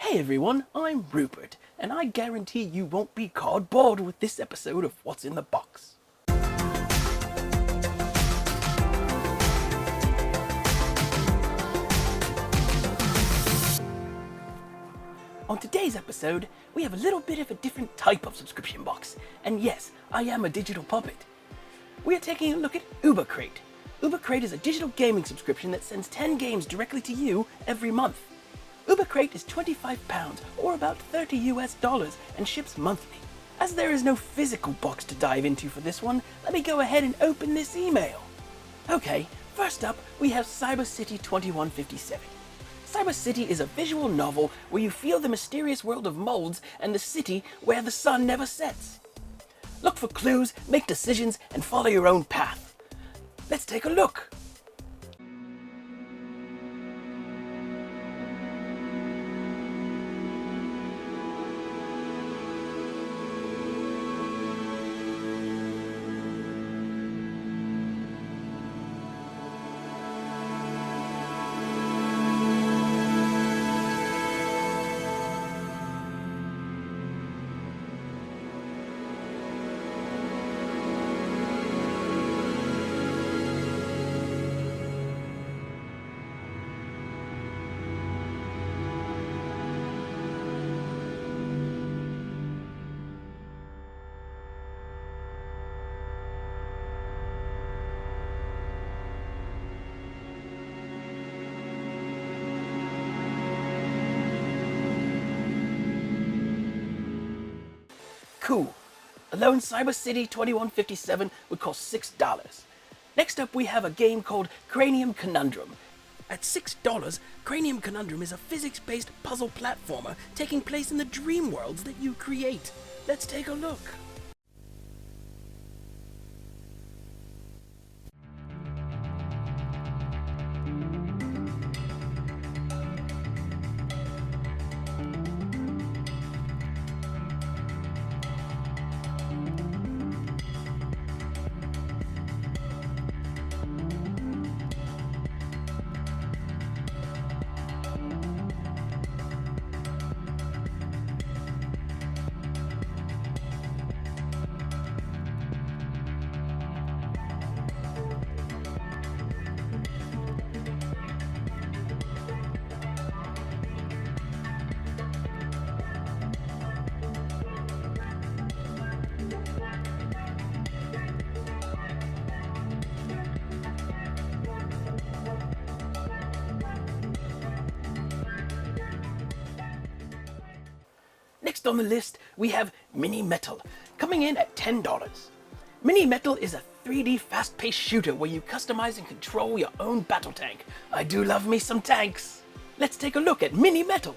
Hey everyone, I'm Rupert, and I guarantee you won't be caught bored with this episode of What's in the Box. On today's episode, we have a little bit of a different type of subscription box, and yes, I am a digital puppet. We are taking a look at Ubercrate. Ubercrate is a digital gaming subscription that sends 10 games directly to you every month. Ubercrate is £25 or about $30 US and ships monthly. As there is no physical box to dive into for this one, let me go ahead and open this email. Okay, first up we have Cyber City 2157. Cyber City is a visual novel where you feel the mysterious world of molds and the city where the sun never sets. Look for clues, make decisions, and follow your own path. Let's take a look. Cool. Alone Cyber City 2157 would cost $6. Next up we have a game called Cranium Conundrum. At $6, Cranium Conundrum is a physics-based puzzle platformer taking place in the dream worlds that you create. Let's take a look. Next on the list, we have Minimetal, coming in at $10. Minimetal is a 3D fast-paced shooter where you customize and control your own battle tank. I do love me some tanks. Let's take a look at Minimetal.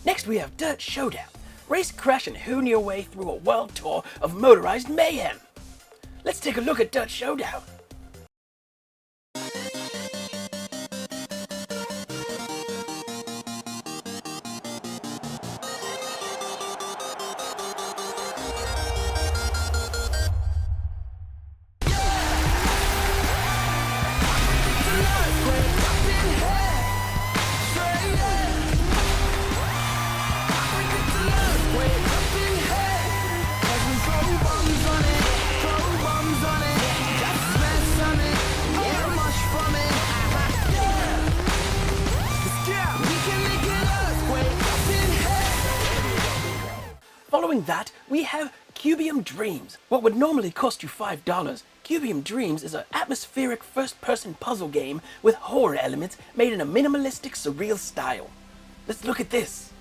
Next we have Dirt Showdown. Race, crash, and hoon your way through a world tour of motorized mayhem. Let's take a look at Dirt Showdown. Following that, we have Cuban Dreams. What would normally cost you $5, Cuban Dreams is an atmospheric first-person puzzle game with horror elements made in a minimalistic, surreal style. Let's look at this.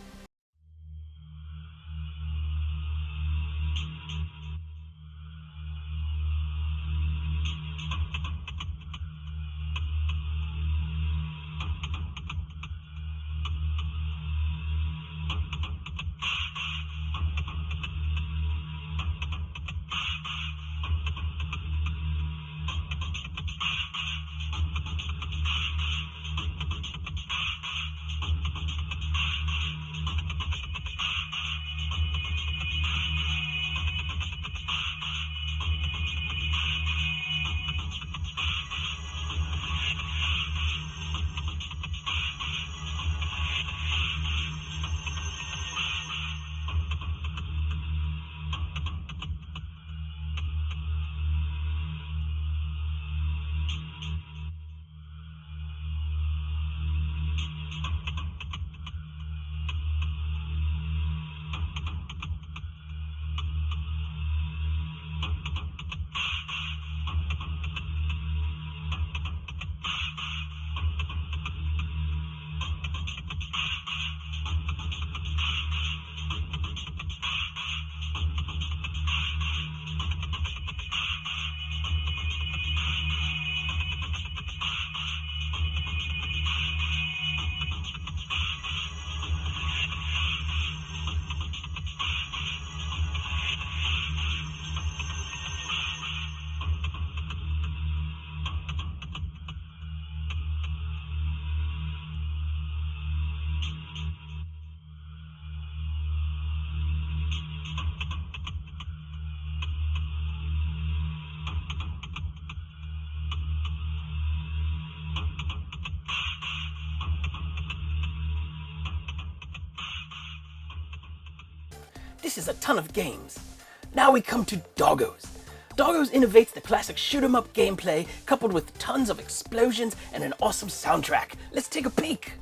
This is a ton of games. Now we come to Doggos. Doggos innovates the classic shoot 'em up gameplay coupled with tons of explosions and an awesome soundtrack. Let's take a peek.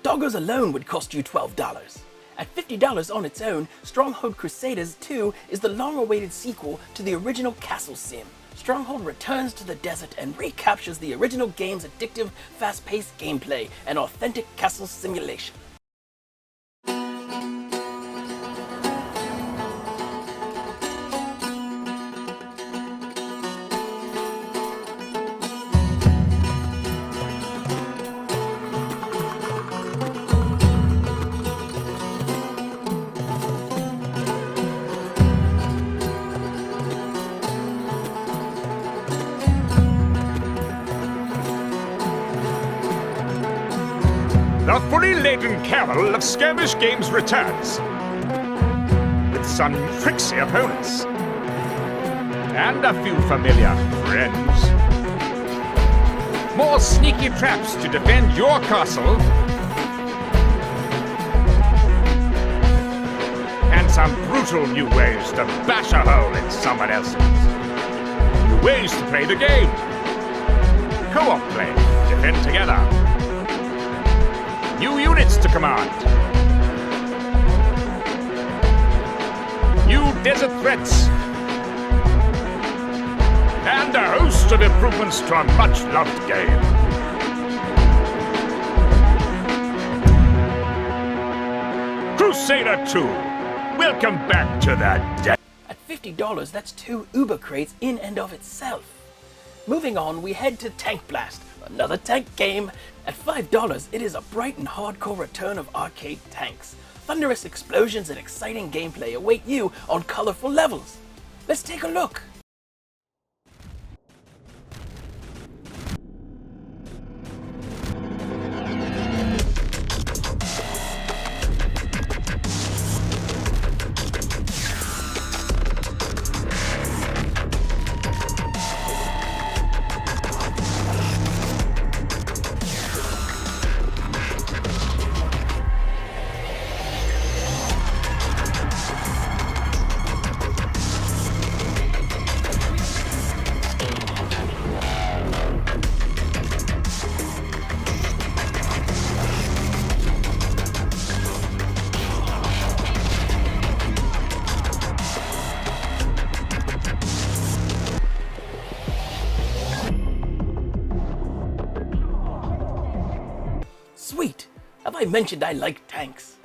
Doggos alone would cost you $12. At $50 on its own, Stronghold Crusaders 2 is the long-awaited sequel to the original Castle Sim. Stronghold returns to the desert and recaptures the original game's addictive, fast-paced gameplay and authentic castle simulation. The fully laden carol of skirmish games returns, with some tricksy opponents, and a few familiar friends. More sneaky traps to defend your castle, and some brutal new ways to bash a hole in someone else's. New ways to play the game. Co-op play, defend together. New units to command. New desert threats. And a host of improvements to a much-loved game. Crusader 2, welcome back to the dead. At $50, that's 2 Ubercrates in and of itself. Moving on, we head to Tank Blast, another tank game. At $5, it is a bright and hardcore return of arcade tanks. Thunderous explosions and exciting gameplay await you on colorful levels. Let's take a look. I mentioned I like tanks?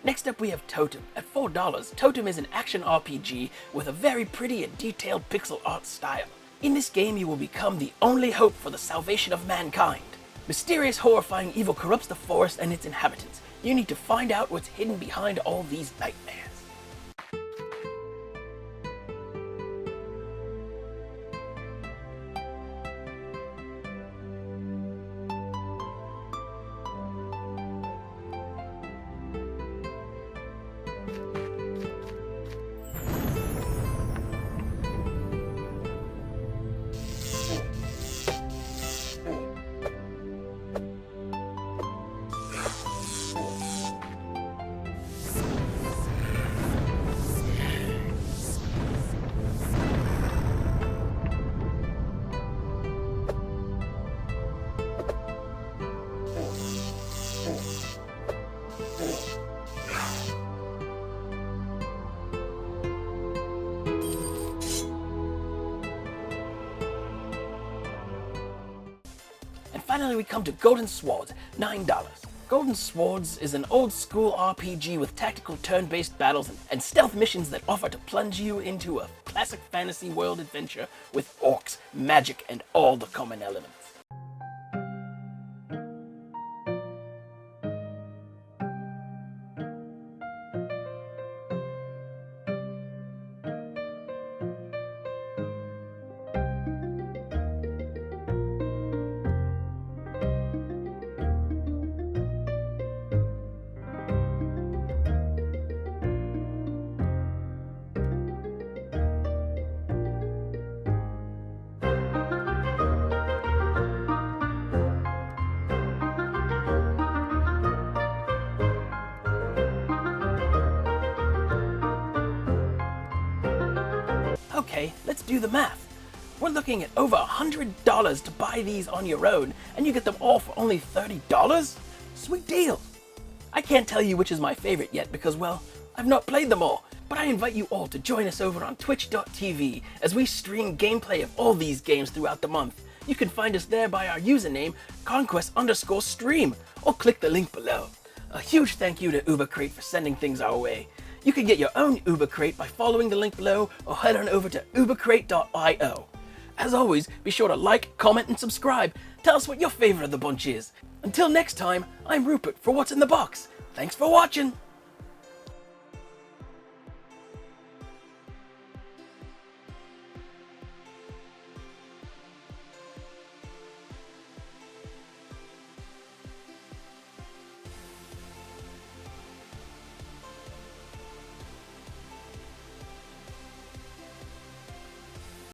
Next up we have Totem. At $4, Totem is an action RPG with a very pretty and detailed pixel art style. In this game you will become the only hope for the salvation of mankind. Mysterious, horrifying evil corrupts the forest and its inhabitants. You need to find out what's hidden behind all these nightmares. Finally, we come to Golden Swords, $9. Golden Swords is an old-school RPG with tactical turn-based battles and stealth missions that offer to plunge you into a classic fantasy world adventure with orcs, magic, and all the common elements. Okay, let's do the math. We're looking at over $100 to buy these on your own, and you get them all for only $30? Sweet deal! I can't tell you which is my favorite yet because, well, I've not played them all, but I invite you all to join us over on twitch.tv as we stream gameplay of all these games throughout the month. You can find us there by our username, conquest_stream, or click the link below. A huge thank you to Ubercrate for sending things our way. You can get your own Ubercrate by following the link below or head on over to ubercrate.io. As always, be sure to like, comment, and subscribe. Tell us what your favorite of the bunch is. Until next time, I'm Rupert for What's in the Box. Thanks for watching!